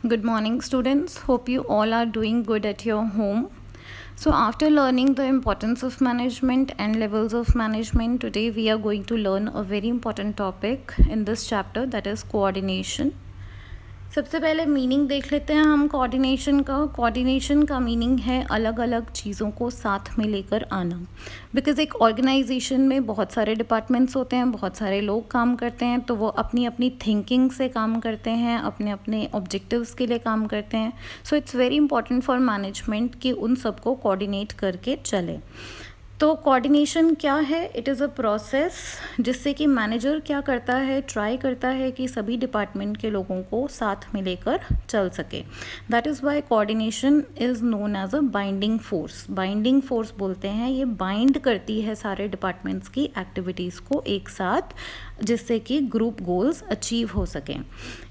Good morning, students. Hope you all are doing good at your home. So, after learning the importance of management and levels of management, today we are going to learn a very important topic in this chapter, that is coordination. सबसे पहले meaning देख लेते हैं हम coordination का meaning है अलग अलग चीज़ों को साथ में लेकर आना। बिकॉज़ एक ऑर्गेनाइजेशन में बहुत सारे डिपार्टमेंट्स होते हैं, बहुत सारे लोग काम करते हैं, तो वो अपनी अपनी थिंकिंग से काम करते हैं, अपने अपने ऑब्जेक्टिव्स के लिए काम करते हैं। So it's very important for management कि उन सबको कोऑर्डिनेट करके चले। तो कोऑर्डिनेशन क्या है? इट इज़ अ प्रोसेस जिससे कि मैनेजर क्या करता है, ट्राई करता है कि सभी डिपार्टमेंट के लोगों को साथ में लेकर चल सके। That is why coordination is known as a binding force. Binding force बोलते हैं, ये बाइंड करती है सारे डिपार्टमेंट्स की एक्टिविटीज़ को एक साथ, जिससे कि ग्रुप गोल्स अचीव हो सकें।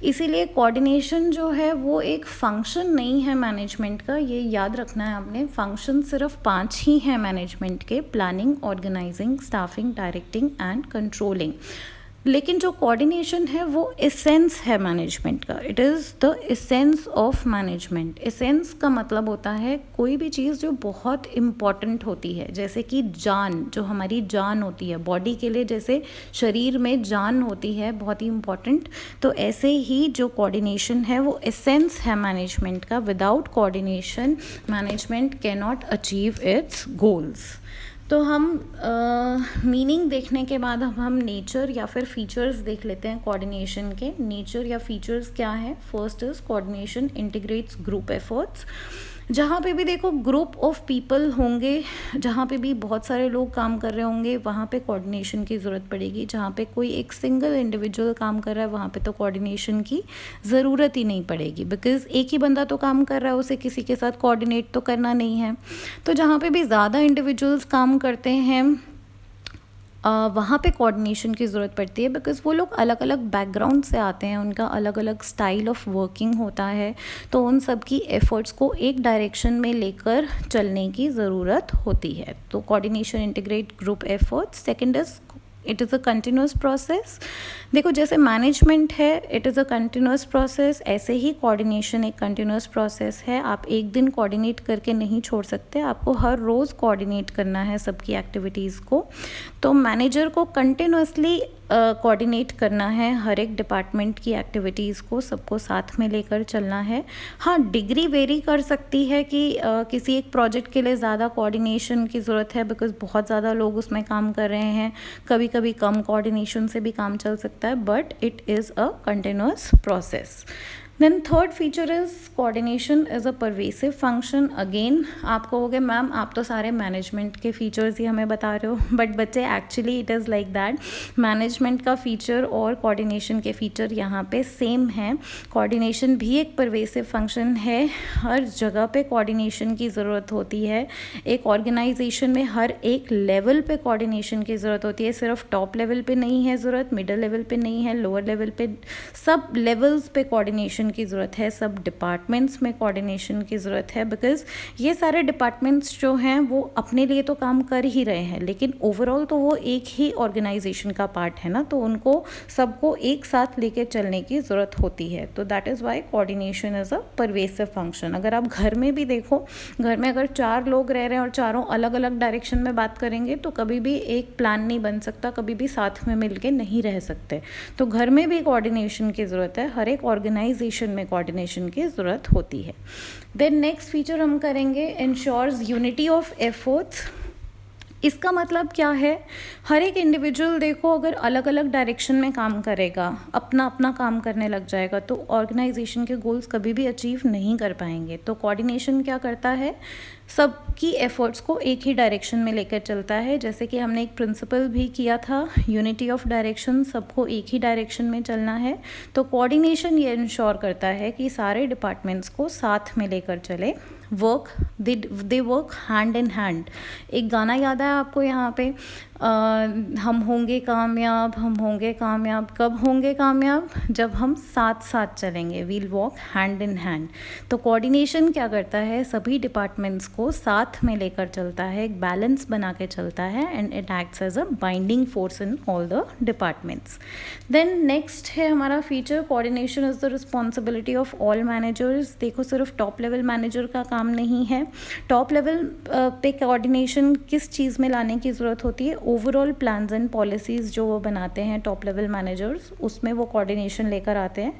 इसीलिए कोऑर्डिनेशन जो है वो एक फंक्शन नहीं है मैनेजमेंट का, ये याद रखना है आपने। फंक्शन सिर्फ 5 ही हैं मैनेजमेंट के: planning, organising, staffing, directing and controlling. लेकिन जो कोऑर्डिनेशन है वो एसेंस है मैनेजमेंट का। It is the essence of management. Essence का मतलब होता है कोई भी चीज़ जो बहुत इम्पॉर्टेंट होती है, जैसे कि जान, जो हमारी जान होती है बॉडी के लिए, जैसे शरीर में जान होती है बहुत ही इम्पॉर्टेंट, तो ऐसे ही जो कोऑर्डिनेशन है वो एसेंस है मैनेजमेंट का। Without coordination management can not achieve it's goals. तो हम मीनिंग देखने के बाद अब हम नेचर या फिर फीचर्स देख लेते हैं कोऑर्डिनेशन के। नेचर या फीचर्स क्या है? First is coordination integrates group efforts. जहाँ पे भी देखो ग्रुप ऑफ पीपल होंगे, जहाँ पे भी बहुत सारे लोग काम कर रहे होंगे, वहाँ पे कोऑर्डिनेशन की ज़रूरत पड़ेगी। जहाँ पे कोई एक सिंगल इंडिविजुअल काम कर रहा है, वहाँ पे तो कोऑर्डिनेशन की ज़रूरत ही नहीं पड़ेगी, बिकॉज़ एक ही बंदा तो काम कर रहा है, उसे किसी के साथ कोऑर्डिनेट तो करना नहीं है। तो जहाँ पे भी ज़्यादा इंडिविजुअल्स काम करते हैं वहाँ पे कोऑर्डिनेशन की ज़रूरत पड़ती है, बिकॉज़ वो लोग अलग अलग बैकग्राउंड से आते हैं, उनका अलग अलग स्टाइल ऑफ वर्किंग होता है, तो उन सब की एफ़र्ट्स को एक डायरेक्शन में लेकर चलने की ज़रूरत होती है। तो coordination integrate group efforts. Second is it is a continuous process. देखो जैसे मैनेजमेंट है, it is a continuous process, ऐसे ही कोऑर्डिनेशन एक कंटिन्यूस प्रोसेस है। आप एक दिन कोऑर्डिनेट करके नहीं छोड़ सकते, आपको हर रोज़ कोऑर्डिनेट करना है सबकी एक्टिविटीज़ को। तो मैनेजर को कंटिन्यूसली कोऑर्डिनेट करना है हर एक डिपार्टमेंट की एक्टिविटीज़ को, सबको साथ में लेकर चलना है। हाँ, डिग्री वेरी कर सकती है कि किसी एक प्रोजेक्ट के लिए ज़्यादा कोऑर्डिनेशन की ज़रूरत है, बिकॉज़ बहुत ज़्यादा लोग उसमें काम कर रहे हैं। कभी कभी कम कोऑर्डिनेशन से भी काम चल सकता है, but it is a continuous process. Then third feature is coordination is a pervasive function. Again आप कहोगे मैम आप तो सारे मैनेजमेंट के फीचर्स ही हमें बता रहे हो, बट बच्चे actually it is like that. Management का फीचर और कोऑर्डिनेशन के फीचर यहाँ पे सेम है। कोऑर्डिनेशन भी एक परवेसिव फंक्शन है, हर जगह पे कोऑर्डिनेशन की ज़रूरत होती है। एक ऑर्गेनाइजेशन में हर एक लेवल पे कोऑर्डिनेशन की ज़रूरत होती है, सिर्फ टॉप लेवल पे नहीं है ज़रूरत, मिडिल लेवल पे नहीं है, लोअर लेवल पे, सब लेवल्स पे कोऑर्डिनेशन की ज़रूरत है, सब डिपार्टमेंट्स में कोऑर्डिनेशन की ज़रूरत है। बिकॉज़ ये सारे डिपार्टमेंट्स जो हैं वो अपने लिए तो काम कर ही रहे हैं, लेकिन ओवरऑल तो वो एक ही ऑर्गेनाइजेशन का पार्ट है ना, तो उनको सबको एक साथ लेके चलने की ज़रूरत होती है। तो that is why coordination is a pervasive function. अगर आप घर में भी देखो, घर में अगर 4 लोग रह रहे हैं और चारों अलग अलग डायरेक्शन में बात करेंगे तो कभी भी एक प्लान नहीं बन सकता, कभी भी साथ में मिल के नहीं रह सकते। तो घर में भी कोऑर्डिनेशन की ज़रूरत है, हर एक ऑर्गेनाइजेशन में कोऑर्डिनेशन की ज़रूरत होती है। देन नेक्स्ट फीचर हम करेंगे इंश्योर्स यूनिटी ऑफ एफर्ट्स। इसका मतलब क्या है? हर एक इंडिविजुअल देखो अगर अलग अलग डायरेक्शन में काम करेगा, अपना अपना काम करने लग जाएगा, तो ऑर्गेनाइजेशन के गोल्स कभी भी अचीव नहीं कर पाएंगे। तो कोऑर्डिनेशन क्या करता है? सबकी एफर्ट्स को एक ही डायरेक्शन में लेकर चलता है। जैसे कि हमने एक प्रिंसिपल भी किया था, यूनिटी ऑफ डायरेक्शन, सबको एक ही डायरेक्शन में चलना है। तो कोऑर्डिनेशन ये इंश्योर करता है कि सारे डिपार्टमेंट्स को साथ में लेकर चले। They work hand in hand. एक गाना याद है आपको यहाँ पे? हम होंगे कामयाब, हम होंगे कामयाब। कब होंगे कामयाब? जब हम साथ साथ चलेंगे, we'll walk hand in hand. तो कोऑर्डिनेशन क्या करता है? सभी डिपार्टमेंट्स को साथ में लेकर चलता है, एक बैलेंस बना के चलता है, and it acts as a binding force in all the departments. Then next है हमारा feature, coordination is the responsibility of all managers. देखो, सिर्फ टॉप लेवल मैनेजर का काम नहीं है। टॉप लेवल पे कोऑर्डिनेशन किस चीज़ में लाने की ज़रूरत होती है? ओवरऑल प्लान्स एंड पॉलिसीज़ जो वो बनाते हैं टॉप लेवल मैनेजर्स, उसमें वो कोऑर्डिनेशन लेकर आते हैं।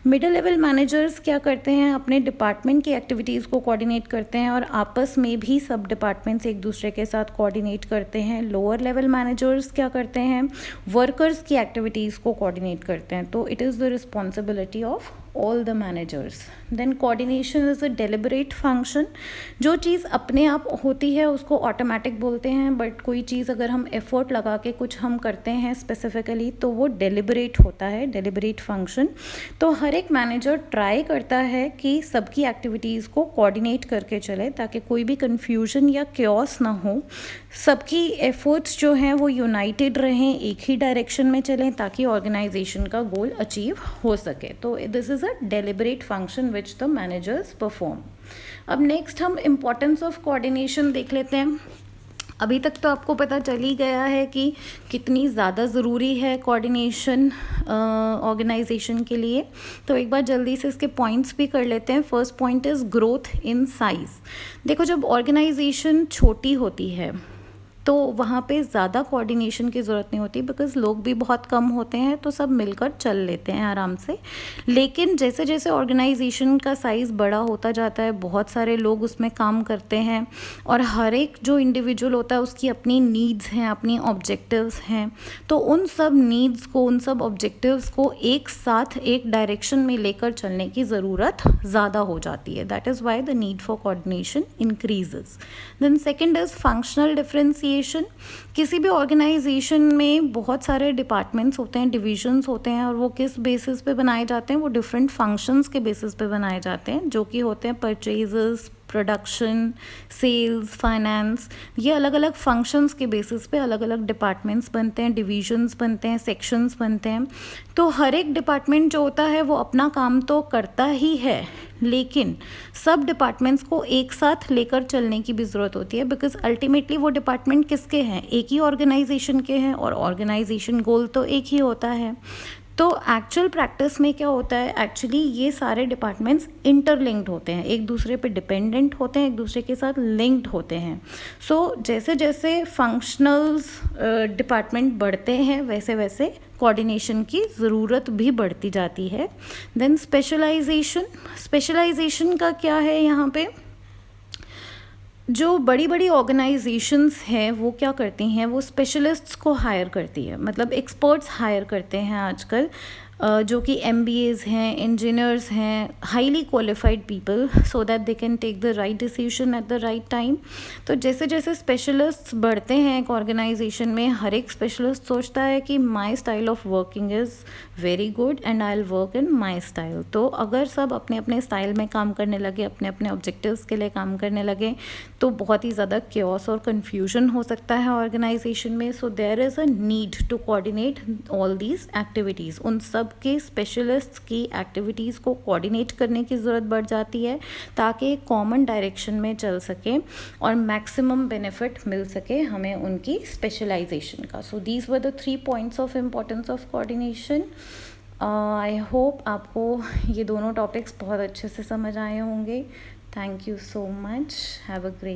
मिडिल लेवल मैनेजर्स क्या करते हैं? अपने डिपार्टमेंट की एक्टिविटीज़ को कोऑर्डिनेट करते हैं और आपस में भी सब डिपार्टमेंट्स एक दूसरे के साथ कोऑर्डिनेट करते हैं। लोअर लेवल मैनेजर्स क्या करते हैं? वर्कर्स की एक्टिविटीज़ को कोऑर्डिनेट करते हैं। तो it is the responsibility of all the managers. Then coordination is a deliberate function. जो चीज़ अपने आप होती है उसको ऑटोमेटिक बोलते हैं, बट कोई चीज़ अगर हम एफर्ट लगा के कुछ हम करते हैं स्पेसिफिकली तो वो डेलिबरेट होता है, डेलिबरेट फंक्शन। तो हर एक मैनेजर ट्राई करता है कि सबकी एक्टिविटीज़ को कोऑर्डिनेट करके चले ताकि कोई भी कन्फ्यूजन या क्योस ना हो। सबकी एफर्ट्स जो हैं वो यूनाइटेड रहें, एक ही डायरेक्शन में चलें ताकि ऑर्गेनाइजेशन का गोल अचीव हो सके। तो this is a deliberate function which the managers perform. अब नेक्स्ट हम इम्पोर्टेंस ऑफ कोऑर्डिनेशन देख लेते हैं। अभी तक तो आपको पता चल ही गया है कि कितनी ज़्यादा ज़रूरी है कोऑर्डिनेशन ऑर्गेनाइजेशन के लिए। तो एक बार जल्दी से इसके पॉइंट्स भी कर लेते हैं। First point is growth in size. देखो, जब ऑर्गेनाइजेशन छोटी होती है तो वहाँ पे ज़्यादा कोऑर्डिनेशन की ज़रूरत नहीं होती, बिकॉज़ लोग भी बहुत कम होते हैं तो सब मिलकर चल लेते हैं आराम से। लेकिन जैसे जैसे ऑर्गेनाइजेशन का साइज़ बड़ा होता जाता है, बहुत सारे लोग उसमें काम करते हैं और हर एक जो इंडिविजुअल होता है उसकी अपनी नीड्स हैं, अपनी ऑब्जेक्टिव्स हैं। तो उन सब नीड्स को, उन सब ऑब्जेक्टिव्स को एक साथ एक डायरेक्शन में लेकर चलने की ज़रूरत ज़्यादा हो जाती है। That is why the need for coordination increases. Then second is functional differentiation. किसी भी ऑर्गेनाइजेशन में बहुत सारे डिपार्टमेंट्स होते हैं, डिविजन्स होते हैं, और वो किस बेसिस पे बनाए जाते हैं? वो डिफरेंट फंक्शंस के बेसिस पे बनाए जाते हैं, जो कि होते हैं परचेजेस, प्रोडक्शन, सेल्स, फाइनेंस। ये अलग अलग फंक्शंस के बेसिस पे अलग अलग डिपार्टमेंट्स बनते हैं, डिविजन्स बनते हैं, सेक्शंस बनते हैं। तो हर एक डिपार्टमेंट जो होता है वो अपना काम तो करता ही है, लेकिन सब डिपार्टमेंट्स को एक साथ लेकर चलने की भी ज़रूरत होती है, बिकॉज अल्टीमेटली वो डिपार्टमेंट किसके हैं? एक ही ऑर्गेनाइजेशन के हैं, और ऑर्गेनाइजेशन गोल तो एक ही होता है। तो एक्चुअल प्रैक्टिस में क्या होता है? एक्चुअली ये सारे डिपार्टमेंट्स इंटरलिंक्ड होते हैं, एक दूसरे पे डिपेंडेंट होते हैं, एक दूसरे के साथ लिंक्ड होते हैं। सो जैसे जैसे फंक्शनल्स डिपार्टमेंट बढ़ते हैं वैसे वैसे कोऑर्डिनेशन की ज़रूरत भी बढ़ती जाती है। Then specialisation. स्पेशलाइजेशन का क्या है यहाँ पे? जो बड़ी बड़ी ऑर्गेनाइजेशंस हैं वो क्या करती हैं? वो स्पेशलिस्ट्स को हायर करती है, मतलब एक्सपर्ट्स हायर करते हैं आजकल, जो कि MBAs हैं, इंजीनियर्स हैं, highly qualified people, so that they can take the right decision at the right time. तो जैसे जैसे स्पेशलिस्ट्स बढ़ते हैं एक ऑर्गेनाइजेशन में, हर एक स्पेशलिस्ट सोचता है कि my style of working is very good and I will work in my style. तो अगर सब अपने अपने स्टाइल में काम करने लगे, अपने अपने ऑब्जेक्टिव्स के लिए काम करने लगे, तो बहुत ही ज़्यादा क्योस और कन्फ्यूजन हो सकता है ऑर्गेनाइजेशन में। So there is a need to coordinate all these activities. उन सब के स्पेशलिस्ट्स की एक्टिविटीज़ को कोऑर्डिनेट करने की ज़रूरत बढ़ जाती है ताकि कॉमन डायरेक्शन में चल सके और मैक्सिमम बेनिफिट मिल सके हमें उनकी स्पेशलाइजेशन का। So these were the 3 points of importance of coordination. I hope आपको ये दोनों टॉपिक्स बहुत अच्छे से समझ आए होंगे। Thank you so much. Have a great